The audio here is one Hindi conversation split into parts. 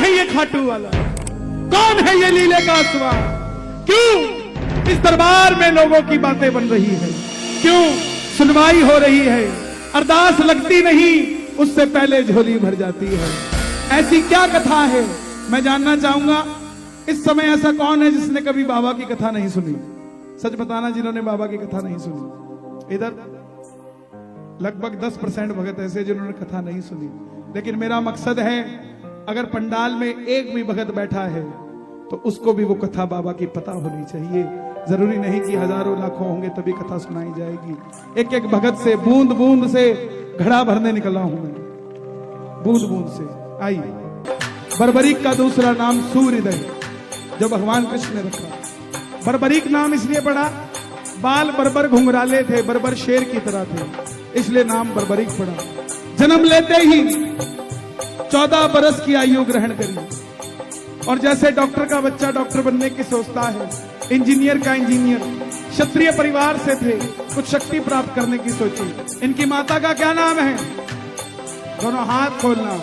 है ये खाटू वाला? कौन है ये लीले का स्वार? क्यों इस दरबार में लोगों की बातें बन रही है? क्यों सुनवाई हो रही है? अरदास लगती नहीं, उससे पहले झोली भर जाती है। ऐसी क्या कथा है? मैं जानना चाहूंगा इस समय ऐसा कौन है जिसने कभी बाबा की कथा नहीं सुनी? सच बताना जिन्होंने बाबा की कथा नहीं सुनी। इधर लगभग 10% भगत ऐसे जिन्होंने कथा नहीं सुनी। लेकिन मेरा मकसद है अगर पंडाल में एक भी भगत बैठा है तो उसको भी वो कथा बाबा की पता होनी चाहिए। जरूरी नहीं कि हजारों लाखों होंगे तभी कथा सुनाई जाएगी। एक एक भगत से बूंद बूंद से घड़ा भरने निकला हूं मैं, बूंद बूंद से। आइए, बर्बरीक का दूसरा नाम सूर्योदय, जो भगवान कृष्ण ने रखा। बर्बरीक नाम इसलिए पड़ा, बाल बर्बर घुंघराले थे, बर्बर शेर की तरह थे, इसलिए नाम बर्बरीक पड़ा। जन्म लेते ही 14 बरस की आयु ग्रहण करी, और जैसे डॉक्टर का बच्चा डॉक्टर बनने की सोचता है, इंजीनियर का इंजीनियर, क्षत्रिय परिवार से थे, कुछ शक्ति प्राप्त करने की सोची। इनकी माता का क्या नाम है? दोनों हाथ खोलना।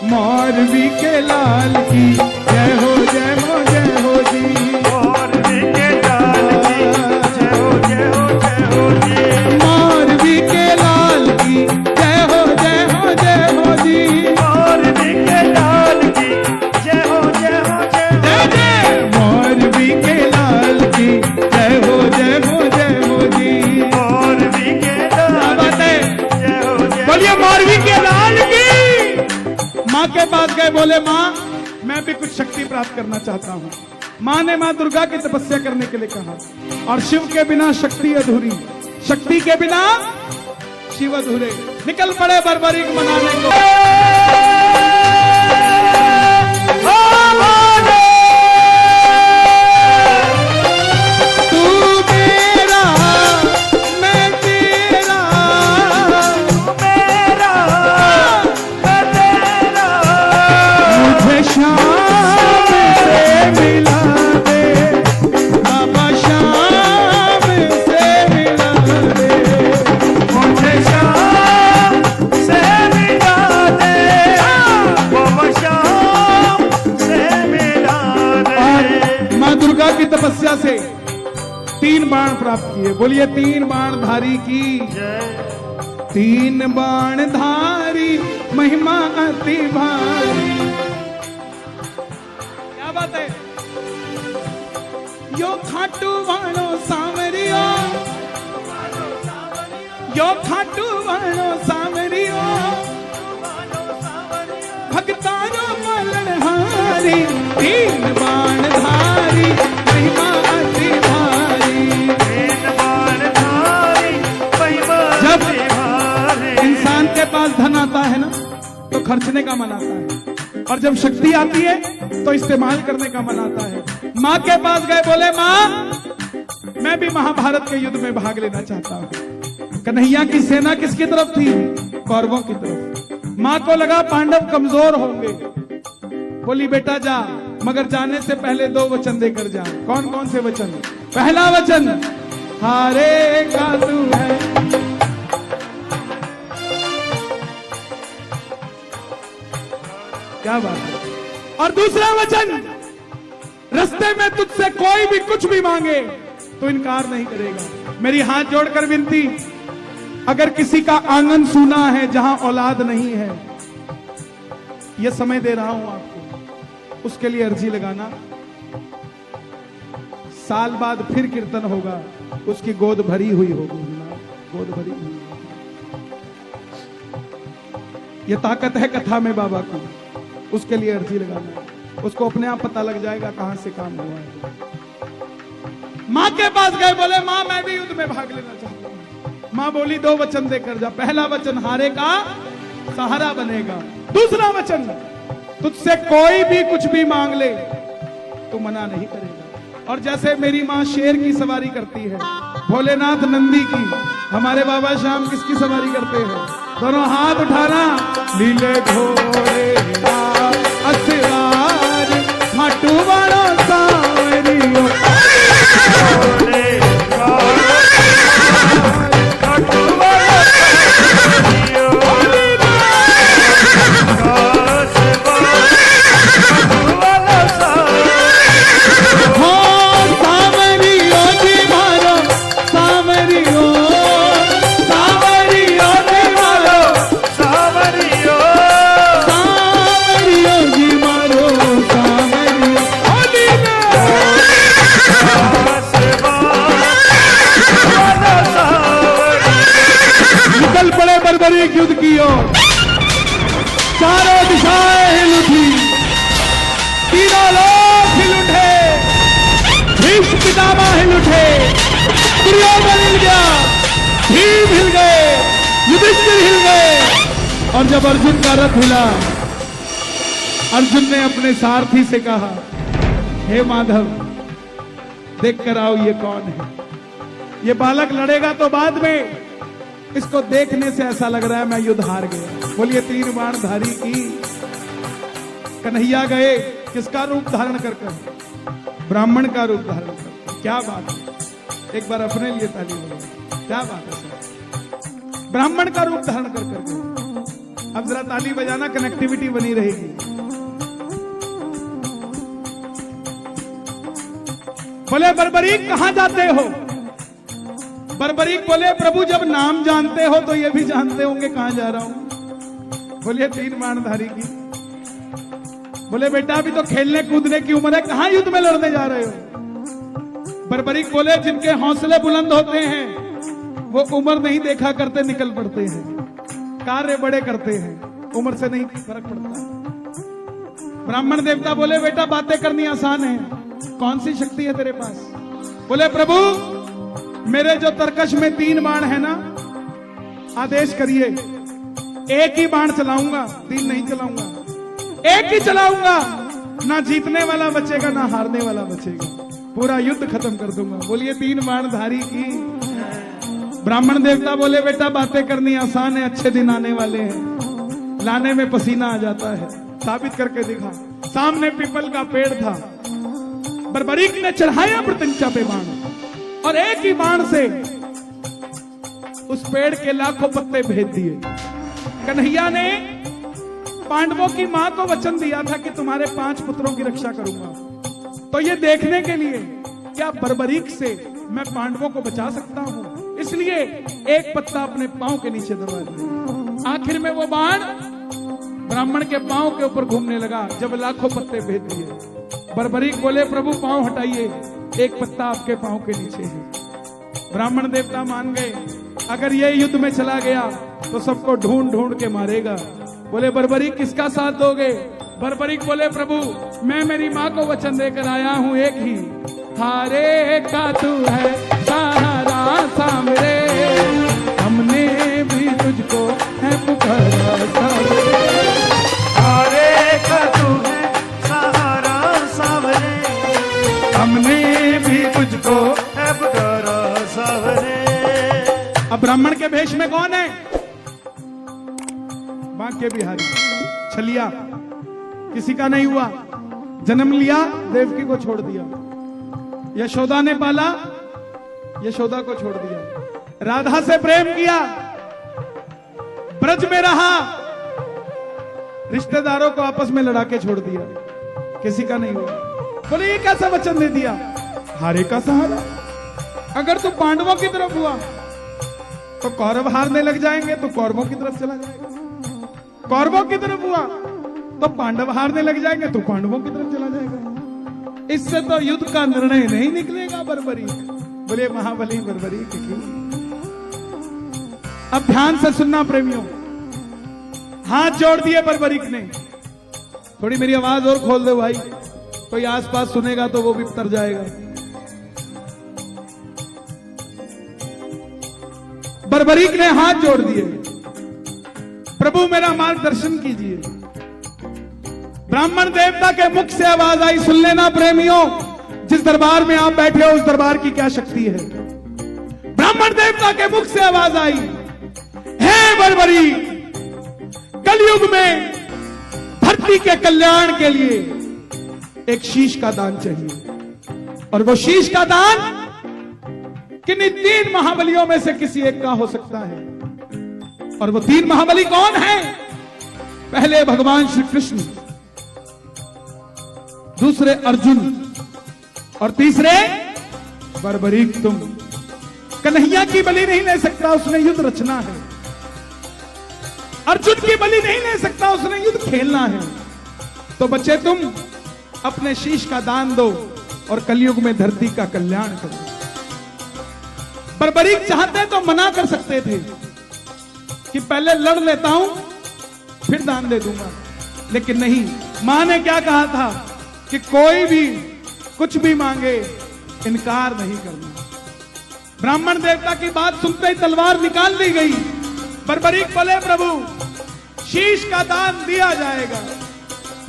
मोरबी के लाल की जय हो, जय हो, जय हो जी। मोरबी के लाल की जय हो, जय हो, जय हो जी। मोरबी के लाल की जय हो, जय हो, जय हो जी। मोरबी के लाल की जय हो, जय हो, जय हो जी। मोरबी के लाल की जय हो, जय हो, जय हो जी। मोरबी के लाल की जय हो, जय हो। बोलिए मोरबी के लाल की। माँ के पास गए, बोले माँ मैं भी कुछ शक्ति प्राप्त करना चाहता हूँ। माँ ने माँ दुर्गा की तपस्या करने के लिए कहा, और शिव के बिना शक्ति अधूरी, शक्ति के बिना शिव अधूरे। निकल पड़े बर्बरीक मनाने को। तपस्या से 3 बाण प्राप्त किए। बोलिए 3 बाण धारी की जय। 3 बाण धारी महिमा अति भारी। क्या बात है? यो खाटू वाणो सांवरियो, यो खाटू वाणो सांवरियो, भक्तारो पालनहारी। 3 बाण धारी महिमा अति भारी। 3 बाण धारी महिमा अति भारी। इंसान के पास धन आता है ना तो खर्चने का मन आता है, और जब शक्ति आती है तो इस्तेमाल करने का मन आता है। माँ के पास गए, बोले माँ मैं भी महाभारत के युद्ध में भाग लेना चाहता हूँ। कन्हैया की सेना किसकी तरफ थी? कौरवों की तरफ। माँ को लगा पांडव कमजोर होंगे। बोली बेटा जा, मगर जाने से पहले 2 वचन देकर जा। कौन कौन से वचन? पहला वचन हारे का तू है, क्या बात है। और दूसरा वचन, रास्ते में तुझसे कोई भी कुछ भी मांगे तो इनकार नहीं करेगा। मेरी हाथ जोड़कर विनती, अगर किसी का आंगन सूना है जहां औलाद नहीं है, यह समय दे रहा हूं आपको, उसके लिए अर्जी लगाना। साल बाद फिर कीर्तन होगा, उसकी गोद भरी हुई होगी, गोद भरी हुई। यह ताकत है कथा में बाबा की, उसके लिए अर्जी लगाना। उसको अपने आप पता लग जाएगा कहां से काम हुआ है। मां के पास गए, बोले मां मैं भी युद्ध में भाग लेना चाहता हूं। मां बोली 2 वचन देकर जा। पहला वचन हारे का सहारा बनेगा। दूसरा वचन, तुझसे कोई भी कुछ भी मांग ले तो मना नहीं करेगा। और जैसे मेरी मां शेर की सवारी करती है, भोलेनाथ नंदी की, हमारे बाबा श्याम किसकी सवारी करते हैं? दोनों हाथ उठाना। लीले घोड़े असवार खाटू वाला सांवरियो। और जब अर्जुन का रथ हिला, अर्जुन ने अपने सारथी से कहा, हे माधव, देख कर आओ ये कौन है। ये बालक लड़ेगा तो बाद में, इसको देखने से ऐसा लग रहा है मैं युद्ध हार गया। बोलिए तीन बाण धारी की कन्हैया गए, किसका रूप धारण कर कर? ब्राह्मण का रूप धारण कर। क्या बात है, एक बार अपने लिए ताली बजाओ। क्या बात है, ब्राह्मण का रूप धारण कर करके। अब जरा ताली बजाना, कनेक्टिविटी बनी रहेगी। बोले बर्बरीक कहां जाते हो? बर्बरीक बोले प्रभु जब नाम जानते हो तो ये भी जानते होंगे कहां जा रहा हूं। बोलिए तीन बाणधारी की। बोले बेटा अभी तो खेलने कूदने की उम्र है, कहां युद्ध में लड़ने जा रहे हो? बर्बरीक बोले जिनके हौसले बुलंद होते हैं वो उम्र नहीं देखा करते, निकल पड़ते हैं, कार्य बड़े करते हैं, उम्र से नहीं फर्क पड़ता। ब्राह्मण देवता बोले बेटा बातें करनी आसान है, कौन सी शक्ति है तेरे पास? बोले प्रभु मेरे जो तरकश में तीन बाण है ना, आदेश करिए, एक ही बाण चलाऊंगा, तीन नहीं चलाऊंगा, एक ही चलाऊंगा। ना जीतने वाला बचेगा ना हारने वाला बचेगा, पूरा युद्ध खत्म कर दूंगा। बोलिए तीन बाणधारी की। ब्राह्मण देवता बोले बेटा बातें करनी आसान है, अच्छे दिन आने वाले हैं, लाने में पसीना आ जाता है, साबित करके दिखा। सामने पीपल का पेड़ था, बर्बरीक ने चढ़ाया प्रत्यंचा पे बाण, और एक ही बाण से उस पेड़ के लाखों पत्ते भेद दिए। कन्हैया ने पांडवों की मां को वचन दिया था कि तुम्हारे 5 पुत्रों की रक्षा करूंगा। तो ये देखने के लिए क्या बर्बरीक से मैं पांडवों को बचा सकता हूं, इसलिए एक पत्ता अपने पांव के नीचे दबा दिया। आखिर में वो बाण ब्राह्मण के पांव के ऊपर घूमने लगा, जब लाखों पत्ते भेद दिए। बर्बरीक बोले प्रभु पांव हटाइए, एक पत्ता आपके पांव के नीचे है। ब्राह्मण देवता मान गए, अगर ये युद्ध में चला गया तो सबको ढूंढ ढूंढ के मारेगा। बोले बर्बरीक किसका साथ दोगे? बर्बरीक बोले प्रभु मैं मेरी मां को वचन देकर आया हूं एक ही, हारे का तू है सहारा सामरे, हमने भी तुझको है पुकारा सामरे। हारे का तू है सहारा सावरे, हमने भी तुझको है पुकारा सावरे। अब ब्राह्मण के भेष में कौन है? बांके बिहारी, छलिया, किसी का नहीं हुआ, जन्म लिया, देवकी को छोड़ दिया, यशोदा ने पाला, यशोदा को छोड़ दिया, राधा से प्रेम किया, ब्रज में रहा, रिश्तेदारों को आपस में लड़ा के छोड़ दिया, किसी का नहीं हुआ। बोले ये कैसा वचन दे दिया? हारे का सहारा। अगर तू पांडवों की तरफ हुआ तो कौरव हारने लग जाएंगे, तो कौरवों की तरफ चला जाएगा, कौरवों की तरफ हुआ तो पांडव हारने लग जाएंगे, तो पांडवों की तरफ चला जाएगा। इससे तो युद्ध का निर्णय नहीं निकलेगा बर्बरीक। बोले महाबली बर्बरीक की। अब ध्यान से सुनना प्रेमियों, हाथ जोड़ दिए बर्बरीक ने। थोड़ी मेरी आवाज और खोल दो भाई, कोई आसपास सुनेगा तो वो भी तर जाएगा। बर्बरीक ने हाथ जोड़ दिए, प्रभु मेरा मार्गदर्शन कीजिए। ब्राह्मण देवता के मुख से आवाज आई, सुन लेना प्रेमियों, जिस दरबार में आप बैठे हो उस दरबार की क्या शक्ति है। ब्राह्मण देवता के मुख से आवाज आई, हे बर्बरीक, कलयुग में धरती के कल्याण के लिए एक शीश का दान चाहिए, और वो शीश का दान किन्हीं 3 महाबलियों में से किसी एक का हो सकता है। और वो 3 महाबली कौन है? पहले भगवान श्री कृष्ण, दूसरे अर्जुन, और तीसरे बर्बरीक तुम। कन्हैया की बलि नहीं ले सकता, उसने युद्ध रचना है। अर्जुन की बलि नहीं ले सकता, उसने युद्ध खेलना है। तो बच्चे तुम अपने शीश का दान दो और कलयुग में धरती का कल्याण करो। बर्बरीक चाहते तो मना कर सकते थे कि पहले लड़ लेता हूं फिर दान दे दूंगा, लेकिन नहीं, मां ने क्या कहा था कि कोई भी कुछ भी मांगे इनकार नहीं करना। ब्राह्मण देवता की बात सुनते ही तलवार निकाल ली गई। बर्बरीक बोले प्रभु शीश का दान दिया जाएगा,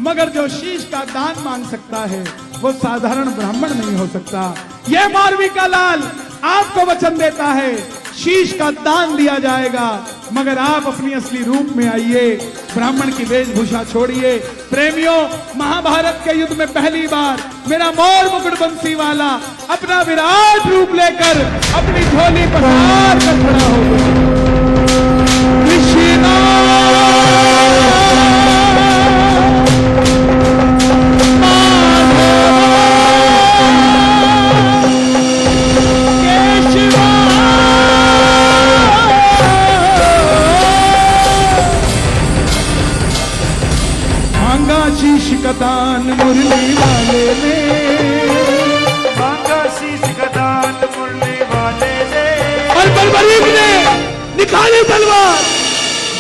मगर जो शीश का दान मांग सकता है वो साधारण ब्राह्मण नहीं हो सकता। यह मौलवी का लाल आपको वचन देता है, शीश का दान दिया जाएगा, मगर आप अपनी असली रूप में आइए, ब्राह्मण की वेशभूषा छोड़िए। प्रेमियों, महाभारत के युद्ध में पहली बार मेरा मोर मुकुट बंसी वाला अपना विराट रूप लेकर अपनी झोली पसार कर खड़ा हो गया। शीश का दान मुरली वाले ने, मांगा शीश का दान मुरली वाले ने, और बलबरीक ने निकाली तलवार,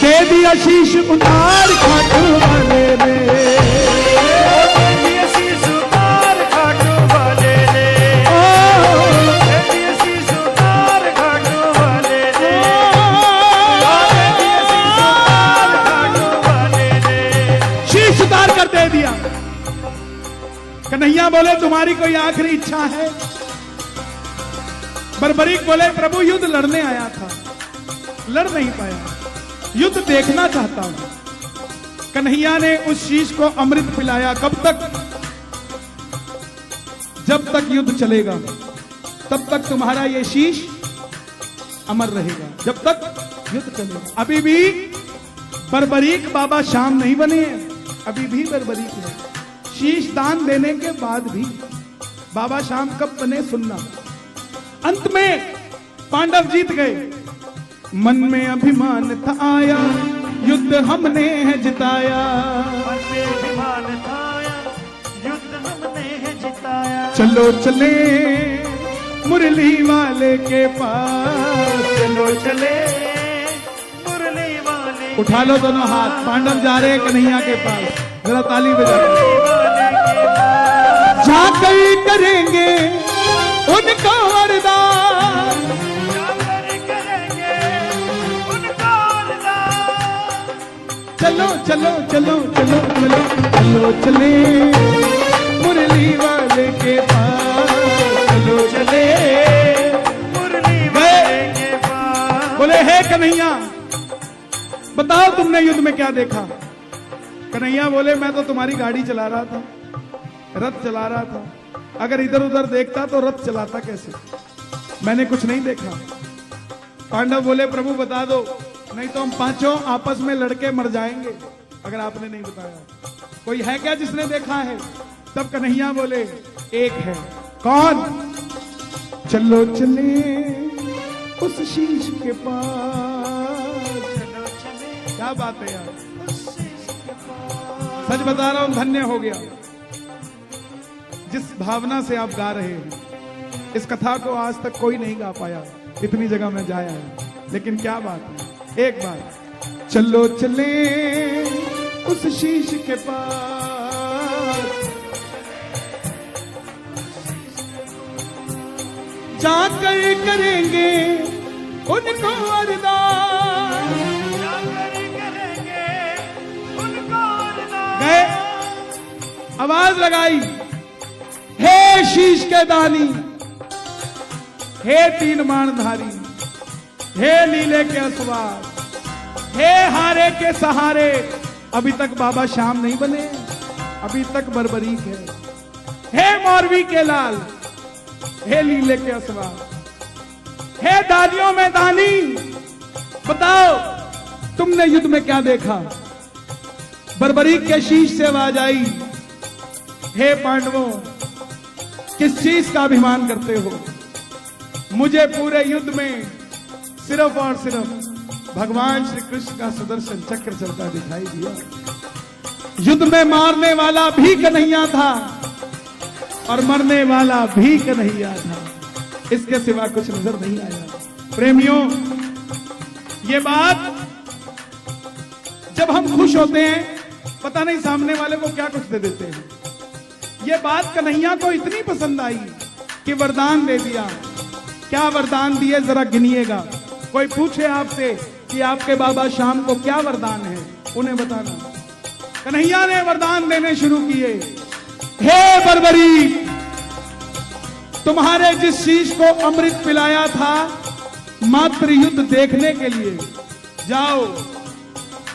दे दिया शीश उतार खाटू वाले ने, दे दिया शीश उतार खाटू वाले ने, दे दिया शीश उतार खाटू वाले ने, दे दिया शीश उतार खाटू वाले ने। शीश उतार कर दे दिया। कन्हैया बोले तुम्हारी कोई आखिरी इच्छा है? बर्बरीक बोले प्रभु युद्ध लड़ने आया था, लड़ नहीं पाया, युद्ध देखना चाहता हूं। कन्हैया ने उस शीश को अमृत पिलाया। कब तक? जब तक युद्ध चलेगा तब तक तुम्हारा ये शीश अमर रहेगा, जब तक युद्ध चलेगा। अभी भी बर्बरीक बाबा शाम नहीं बने हैं, अभी भी बर्बरीक है। शीश दान देने के बाद भी बाबा शाम कब बने सुनना। अंत में पांडव जीत गए, मन में अभिमान था आया, युद्ध हमने है जिताया, मन में अभिमान था आया, युद्ध हमने है जिताया। चलो चले मुरली वाले के पास, चलो चले मुरली वाले। उठा लो दोनों हाथ, पांडव जा रहे हैं कन्हैया के पास, जरा ताली बजा दो। जाकर करेंगे उनको वरदान, जाकर करेंगे उनको वरदान। चलो चलो चलो चलो चलो चलो चले मुरली वाले के पास, चलो चले मुरली वाले के पास। बोले हे कन्हैया बताओ तुमने युद्ध में क्या देखा? कन्हैया बोले मैं तो तुम्हारी गाड़ी चला रहा था, रथ चला रहा था, अगर इधर उधर देखता तो रथ चलाता कैसे? मैंने कुछ नहीं देखा। पांडव बोले प्रभु बता दो, नहीं तो हम पांचों आपस में लड़के मर जाएंगे अगर आपने नहीं बताया। कोई है क्या जिसने देखा है? तब कन्हैया बोले एक है। कौन? चलो चले उस शीश के पास। चलो चले क्या बात है यार, उस शीश के पास। सच बता रहा हूं, धन्य हो गया जिस भावना से आप गा रहे हैं। इस कथा को आज तक कोई नहीं गा पाया, इतनी जगह में जाया है, लेकिन क्या बात है। एक बार चलो चले उस शीश के पास, जाकर करेंगे उनको वरदान। जाकर करेंगे उनको वरदान। गए, आवाज लगाई, हे शीश के दानी, हे तीन मानधारी, हे लीले के असवार, हे हारे के सहारे। अभी तक बाबा श्याम नहीं बने, अभी तक बर्बरीक है। हे मौरवी के लाल, हे लीले के असवार, हे दानियों में दानी, बताओ तुमने युद्ध में क्या देखा? बर्बरीक के शीश से आवाज आई, हे पांडवों किस चीज का अभिमान करते हो? मुझे पूरे युद्ध में सिर्फ और सिर्फ भगवान श्री कृष्ण का सुदर्शन चक्र चलता दिखाई दिया। युद्ध में मारने वाला भी कन्हैया था और मरने वाला भी कन्हैया था, इसके सिवा कुछ नजर नहीं आया। प्रेमियों, ये बात जब हम खुश होते हैं पता नहीं सामने वाले को क्या कुछ दे देते हैं। ये बात कन्हैया को इतनी पसंद आई कि वरदान दे दिया। क्या वरदान दिए जरा गिनिएगा। कोई पूछे आपसे कि आपके बाबा श्याम को क्या वरदान है, उन्हें बताना। कन्हैया ने वरदान देने शुरू किए। हे बर्बरी, तुम्हारे जिस शीश को अमृत पिलाया था मात्र युद्ध देखने के लिए, जाओ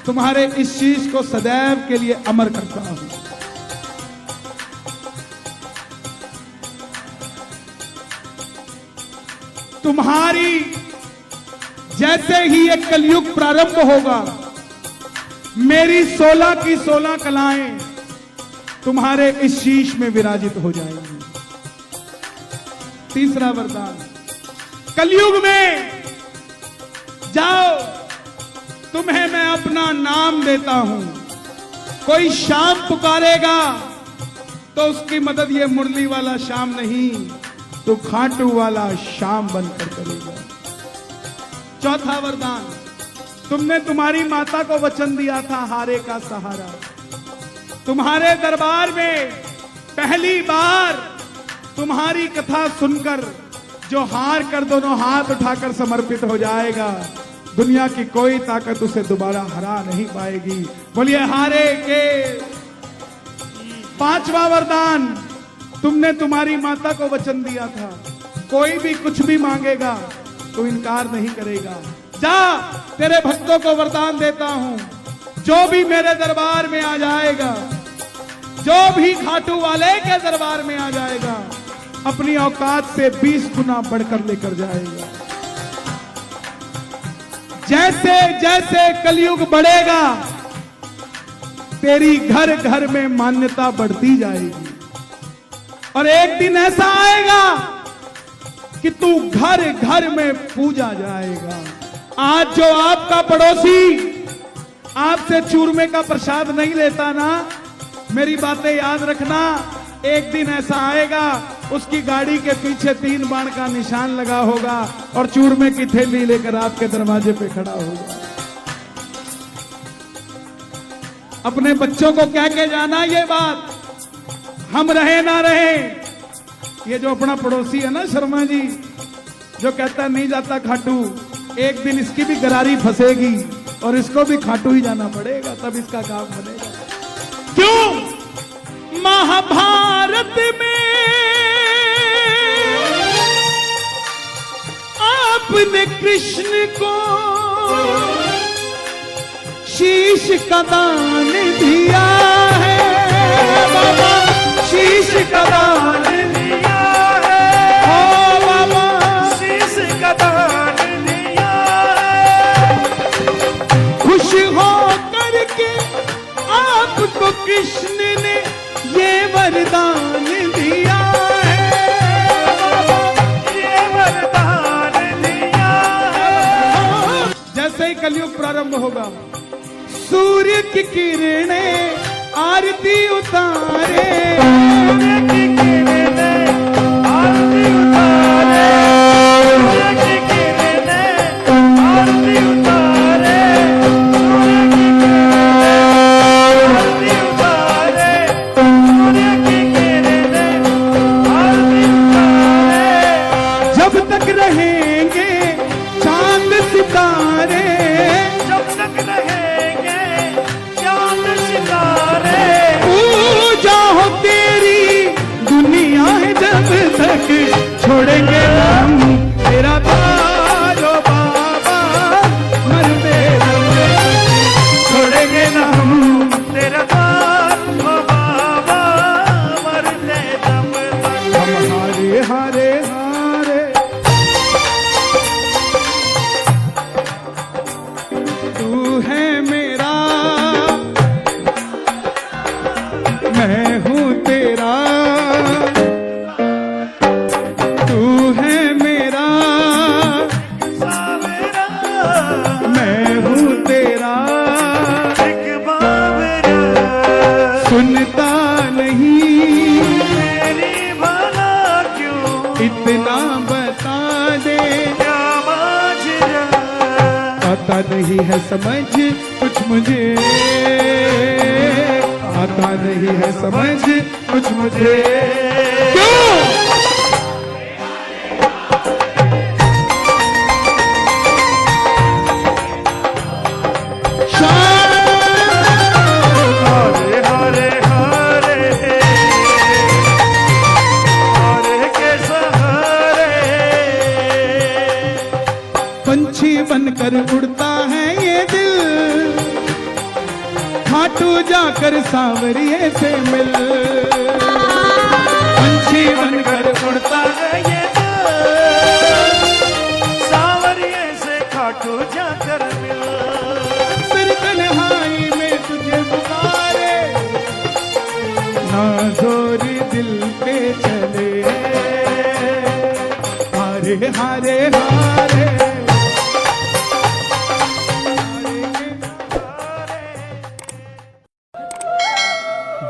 तुम्हारे इस शीश को सदैव के लिए अमर करता हूं। तुम्हारी जैसे ही एक कलयुग प्रारंभ होगा, मेरी 16 की 16 कलाएं तुम्हारे इस शीश में विराजित हो जाएंगी। तीसरा वरदान, कलयुग में जाओ तुम्हें मैं अपना नाम देता हूं। कोई श्याम पुकारेगा तो उसकी मदद ये मुरली वाला श्याम नहीं, तो खाटू वाला श्याम बनकर करेगा। चौथा वरदान, तुमने तुम्हारी माता को वचन दिया था हारे का सहारा। तुम्हारे दरबार में पहली बार तुम्हारी कथा सुनकर जो हार कर दोनों हाथ उठाकर समर्पित हो जाएगा, दुनिया की कोई ताकत उसे दोबारा हरा नहीं पाएगी। बोलिए हारे के। पांचवा वरदान, तुमने तुम्हारी माता को वचन दिया था कोई भी कुछ भी मांगेगा तो इनकार नहीं करेगा। जा, तेरे भक्तों को वरदान देता हूं, जो भी मेरे दरबार में आ जाएगा, जो भी खाटू वाले के दरबार में आ जाएगा, अपनी औकात से 20 गुना बढ़कर लेकर जाएगा। जैसे जैसे कलयुग बढ़ेगा, तेरी घर घर में मान्यता बढ़ती जाएगी और एक दिन ऐसा आएगा कि तू घर घर में पूजा जाएगा। आज जो आपका पड़ोसी आपसे चूरमे का प्रसाद नहीं लेता ना, मेरी बातें याद रखना, एक दिन ऐसा आएगा उसकी गाड़ी के पीछे 3 बाण का निशान लगा होगा और चूरमे की थैली लेकर आपके दरवाजे पे खड़ा होगा। अपने बच्चों को कह के जाना ये बात, हम रहे ना रहे। ये जो अपना पड़ोसी है ना शर्मा जी, जो कहता नहीं जाता खाटू, एक दिन इसकी भी गरारी फंसेगी और इसको भी खाटू ही जाना पड़ेगा, तब इसका काम बनेगा। क्यों? महाभारत में आपने कृष्ण को शीश का दान दिया है। बाबा शीश का दान दिया है। ओ बाबा शीश का दान दिया है। खुश हो करके आपको कृष्ण ने ये वरदान दिया है। ये वरदान दिया है। जैसे ही कलयुग प्रारंभ होगा, सूर्य की किरणें आरती उतारे। सूर्य की किरणें आरती उतारे। सूर्य की किरणें आरती उतारे। सूर्य की किरणें आरती उतारे। सूर्य की किरणें आरती उतारे। जब तक रहेंगे चांद सितारे, जब तक रहेंगे चांद सितारे, पूजा हो तेरी दुनिया है जब तक छोड़ेंगे हम तेरा तारो बाबा, मरते दम छोड़ेंगे ना हम तेरा तारो बाबा, मरते दम हम हारे हारे हारे। तू है मेरा, मैं हूँ तेरा। तू है मेरा, मैं हूँ तेरा। सुनता नहीं मेरी भला क्यों, इतना बता दे क्या माजरा। आता नहीं है समझ कुछ मुझे, आता नहीं है समझ कुछ मुझे। क्यों? शाम आकर सांवरिये से मिल, पंछी बनकर उड़ता है ये सांवरिये से खाटू जाकर मिल, फिर तन्हाई में तुझे पुकारे, ना जोरी दिल पे चले, हारे हारे हारे।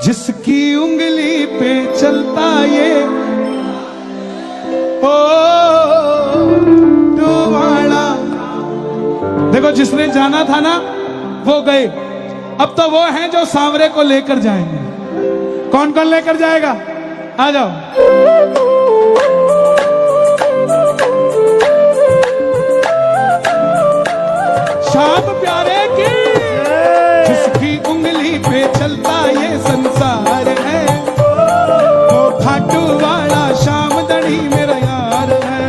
जिसकी उंगली पे चलता ये ओ वाला, देखो जिसने जाना था ना वो गए, अब तो वो हैं जो सांवरे को लेकर जाएंगे। कौन कौन लेकर जाएगा? आ जाओ। शाम प्यारे की, जिसकी उंगली पे चलता ये संसार है, वो खाटू वाला श्याम दणी मेरा यार है।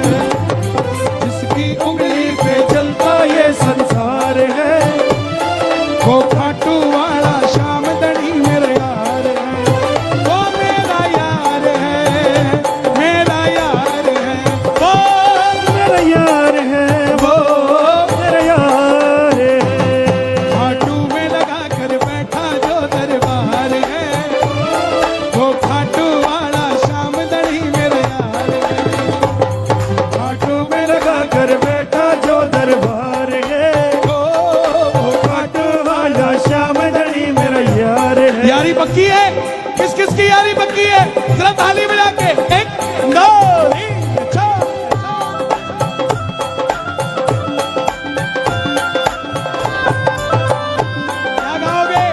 जिसकी उंगली पे चलता ये संसार है, वो खाटू वाला श्याम दणी मेरा यार है। वो मेरा यार है, मेरा यार है, वो मेरा यार है, वो मेरा यार है। खाटू में लगा कर बैठा जो दरबार है, वो खाटू वाला श्याम दणी मेरा यार है। खाटू में लगा कर बैठा जो दरबार है, वो खाटू वाला श्याम दणी मेरा यार है। यारी पक्की है। किस किस की यारी पक्की है? जरा ताली बजा के। 1 2 3 4। क्या गाओगे?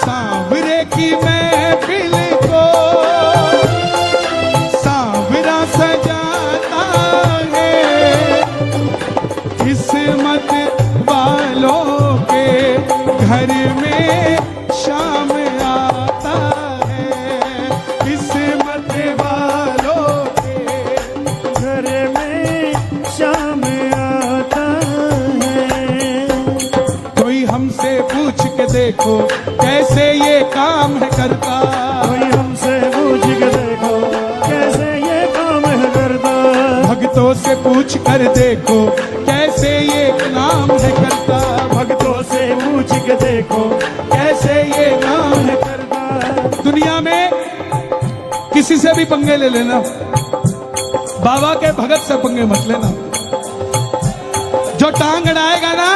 सांवरे की महफिल को सांवरा सजाता है, किस्मत वालों के घर में शाम आता है, किस्मत वालों के घर में शाम आता है। कोई हमसे पूछ के देखो कैसे ये काम है करता, कोई हमसे पूछ के देखो कैसे ये काम है करता, भक्तों से पूछ कर देखो कैसे ये काम है करता, भक्तों से पूछ के देखो कैसे ये काम है करता। दुनिया में किसी से भी पंगे ले लेना, बाबा के भगत से पंगे मत लेना। जो टांग अड़ाएगा ना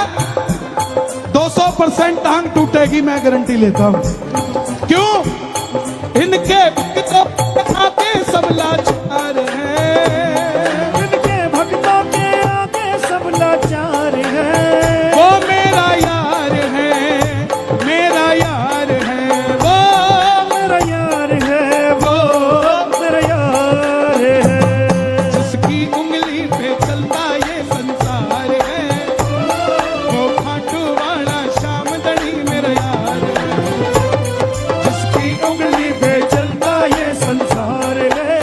200% टांग टूटेगी, मैं गारंटी लेता हूं। क्यों? इनके भक्तों के आगे सब लाचार हैं, इनके भक्तों के आगे सब लाचार है। वो मेरा यार है, मेरा यार है, वो मेरा यार है, वो मेरा यार है। जिसकी उंगली पे चलता ये संसार है, वो खाटू वाला श्याम दणी मेरा यार है। जिसकी उंगली पे चलता ये संसार है,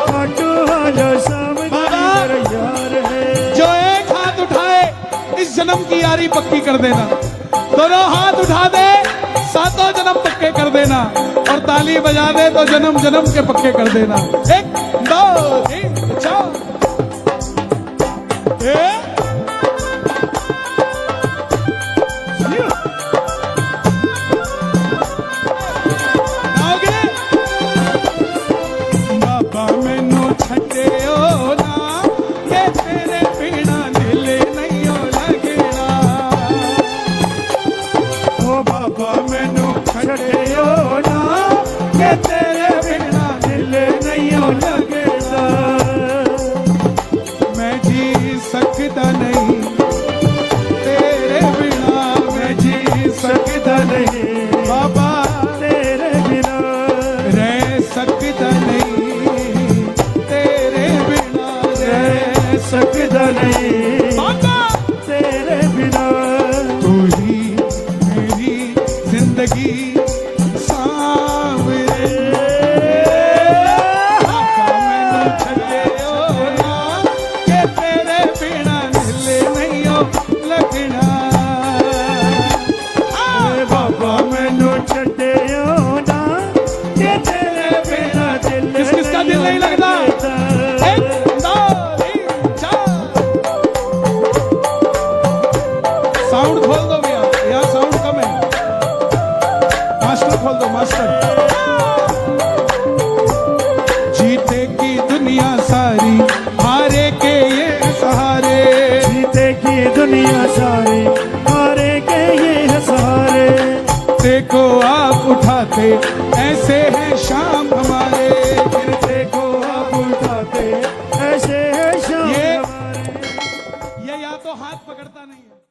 खाटू वाला श्याम दणी मेरा यार है। जो एक हाथ उठाए इस जन्म की यारी पक्की कर देना, दोनों हाथ उठा दे 7 जन्म पक्के कर देना, और ताली बजा दे तो जन्म जन्म के पक्के कर देना। 1 2 3 4। बाबा मैनू छड्डियो ना, के तेरे बिना दिल नहीं लगना। ओ बाबा मैनू छड्डियो ना, के तेरे बिना दिल नहीं लगना। मैं जी सकदा दुनिया सारे हारे के ये है सहारे। देखो आप उठाते ऐसे